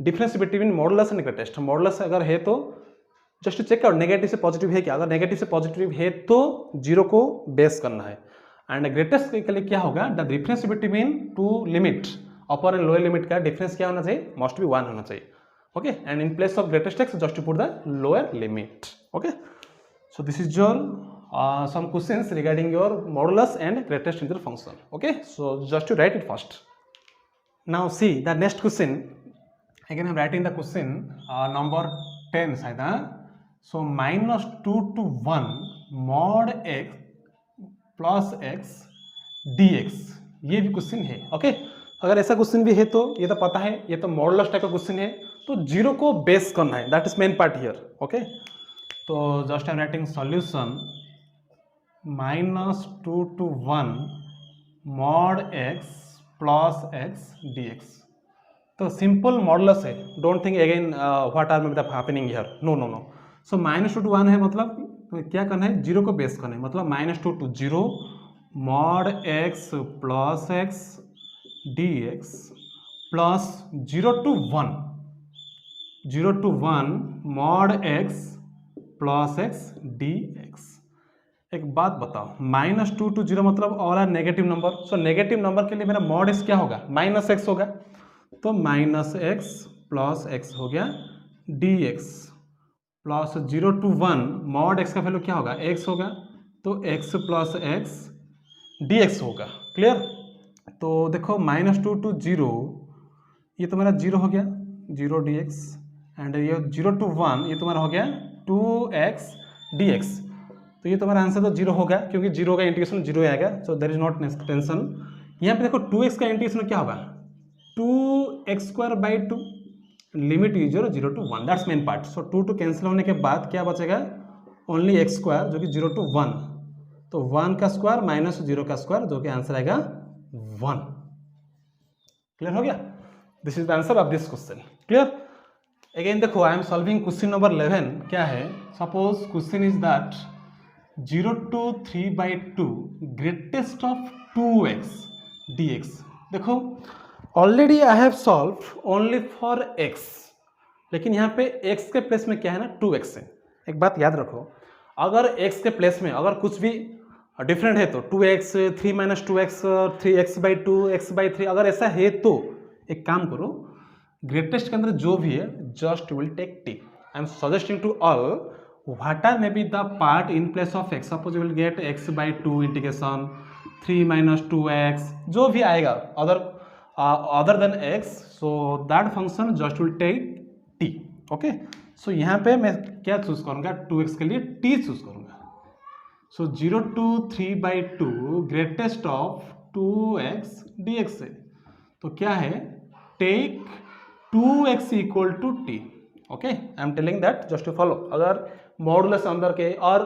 [SPEAKER 1] difference between modulus and greatest. Modulus अगर है तो जस्ट चेक आउट नेगेटिव से पॉजिटिव है क्या, अगर नेगेटिव से पॉजिटिव है तो 0 को बेस करना है। एंड ग्रेटेस्ट के लिए क्या होगा, the difference between two limit upper and lower limit का डिफरेंस क्या होना चाहिए, मस्ट बी 1 होना चाहिए। Okay, and in place of greatest x just put the lower limit. Okay, so this is your some questions regarding your modulus and greatest integer function. Okay, so just to write it first. Now see the next question. Again I'm writing the question number 10 शायद। So -2 to 1 mod x plus x dx, ये भी question है। Okay, अगर ऐसा question भी है तो ये तो पता है, ये तो मॉडुलस टाइप का क्वेश्चन है, तो 0 को बेस करना है, that is main part here. Okay, तो just I am writing solution -2 to 1 mod x plus x dx। तो सिंपल मॉडुलस है, don't think again what are the happening here, no no no. So -2 to 1 है, मतलब क्या करना है, 0 को base करना है, मतलब -2 to 0 mod x plus x dx plus 0 to 1 mod x plus x dx। एक बात बताओ, -2 to 0 मतलब all are negative number, so negative number के लिए मेरा मॉड एक्स क्या होगा, -x होगा, तो -x प्लस x हो गया dx plus 0 to 1 mod x का वैल्यू क्या होगा, x होगा, तो x प्लस x dx होगा। क्लियर? तो देखो -2 to 0, ये तो मेरा 0 हो गया, 0 dx एंड ये 0 to 1 ये तुम्हारा हो गया 2x dx। तो ये तुम्हारा आंसर तो 0 होगा क्योंकि 0 का इंटीग्रेशन 0 आएगा, so there is not tension. यहाँ पे देखो 2x का इंटीग्रेशन क्या होगा 2x² 2 limit is 0 to 1, that's main part. So 2 to cancel होने के बाद क्या बचेगा ओनली x² जो कि 0 to 1, तो 1 का स्क्वायर माइनस 0 का स्क्वायर जो कि आंसर आएगा 1। क्लियर हो गया? This is the answer of this question. Clear? Again देखो I am solving question number 11। क्या है, suppose question is that 0 to 3/2 greatest of 2x dx। देखो already I have solve only for x, लेकिन यहाँ पे x के place में क्या है ना 2x है। एक बात याद रखो, अगर x के प्लेस में अगर कुछ भी डिफरेंट है तो 2x 3 - 2x 3x/2 x/3 अगर ऐसा है तो एक काम करो, ग्रेटेस्ट के अंदर जो भी है just will take t। I am suggesting to all what are may be the part in place of x। Suppose you will get x/2 integration 3 - 2x जो भी आएगा other than x, so that function just will take t। Okay, सो यहाँ पे मैं क्या choose करूँगा 2x के लिए t चूज करूँगा। So 0 to 3/2 greatest of 2x dx है, तो क्या है take 2x equal to t। Okay, I am telling that just to follow. अगर मॉडुलस अंदर के और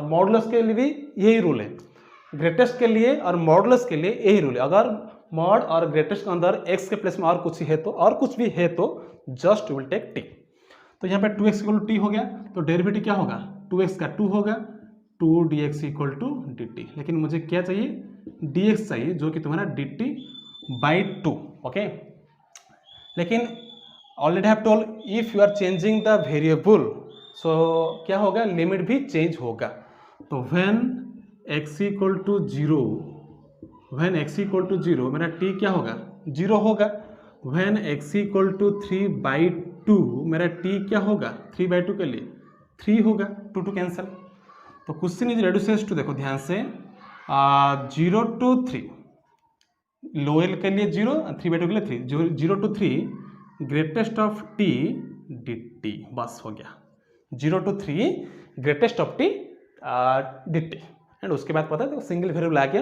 [SPEAKER 1] मॉडुलस के लिए भी यही रूल है, ग्रेटेस्ट के लिए और मॉडुलस के लिए यही रूल है। अगर मॉड और ग्रेटेस्ट के अंदर x के प्लेस में और कुछ है तो और कुछ भी है तो जस्ट विल टेक t। तो यहाँ पे 2x इक्वल टू t हो गया, तो डेरिवेटिव क्या होगा 2x का 2 होगा 2 dx इक्वल टू dt। लेकिन मुझे क्या चाहिए dx चाहिए जो कि तुम्हारा dt/2। ओके, लेकिन already have told if you are changing the variable, so क्या होगा लिमिट भी चेंज होगा। तो when x equal to 0, when x equal to 0 मेरा t क्या होगा 0 होगा। व्हेन x इक्वल टू 3/2 मेरा t क्या होगा 3/2 के लिए 3 होगा, 2 to कैंसिल। तो क्वेश्चन इज रेड्यूसेस टू, देखो ध्यान से 0 to 3 लोअर के लिए 0 3/2 के लिए 3, 0 to 3 greatest of t dt, बस हो गया 0 to 3 greatest of t dt। And उसके बाद पता है तो सिंगल वेरिएबल आ गया,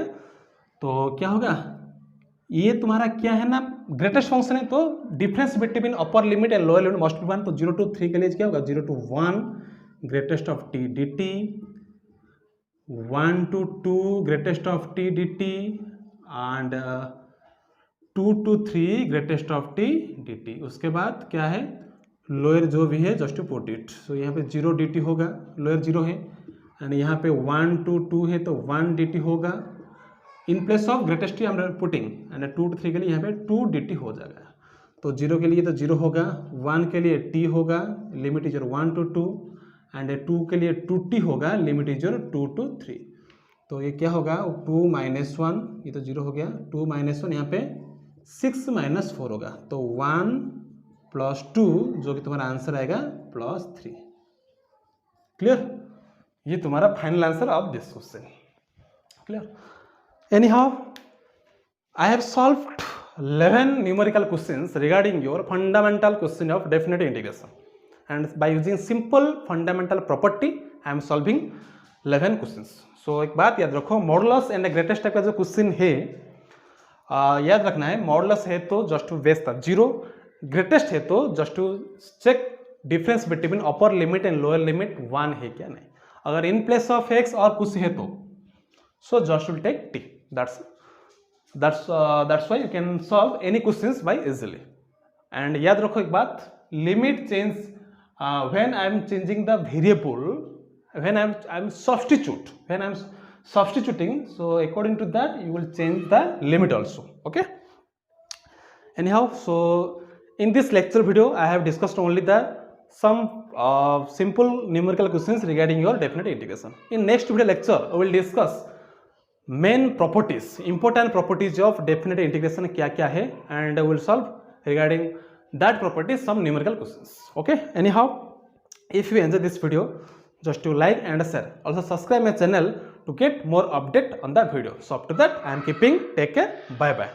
[SPEAKER 1] तो क्या होगा ये तुम्हारा क्या है ना ग्रेटेस्ट फंक्शन है, तो difference between upper limit and lower limit must be 1। तो 0 to 3 के लिए क्या होगा 0 to 1 greatest of t dt, 1 to 2 greatest of t dt and 2 to 3 greatest of t dt। उसके बाद क्या है लोअर जो भी है जस्ट टू पुट इट, सो यहाँ पे 0 dt होगा, लोअर 0 है, एंड यहाँ पे 1 to 2 है तो 1 dt होगा इन प्लेस ऑफ ग्रेटेस्ट टी हम पुटिंग, एंड 2 to 3 के लिए यहाँ पे 2 dt हो जाएगा। तो 0 के लिए तो 0 होगा, 1 के लिए t होगा, लिमिट इज 1 to 2, एंड 2 के लिए 2t होगा, लिमिट इज 2 to 3। तो ये क्या होगा 2 - 1, ये तो 0 हो गया, 2 - 1 यहाँ पे 6 - 4 होगा, तो 1 + 2 जो कि तुम्हारा आंसर आएगा +3। क्लियर? ये तुम्हारा final answer of this question. Clear? Anyhow, I have solved 11 numerical questions regarding your fundamental question of definite integration, and by using simple fundamental property I am solving 11 questions. So एक बात याद रखो, modulus and greatest type का जो question है याद रखना है, मॉडुलस है तो just to base the 0, greatest है तो just to check difference between upper limit and lower limit 1 है क्या नहीं। अगर इन प्लेस ऑफ x और कुछ है तो so just will take t। that's why you can solve any questions by easily। and याद रखो एक बात, limit change when I am changing the variable, when I am substituting, so according to that you will change the limit also। okay, anyhow, so in this lecture video I have discussed only the some simple numerical questions regarding your definite integration। in next video lecture I will discuss main properties, important properties of definite integration क्या क्या है, and will solve regarding that properties some numerical questions. Okay, anyhow if you enjoy this video just to like and share, also subscribe my channel to get more update on the video। so up to that I am keeping, take care, bye bye।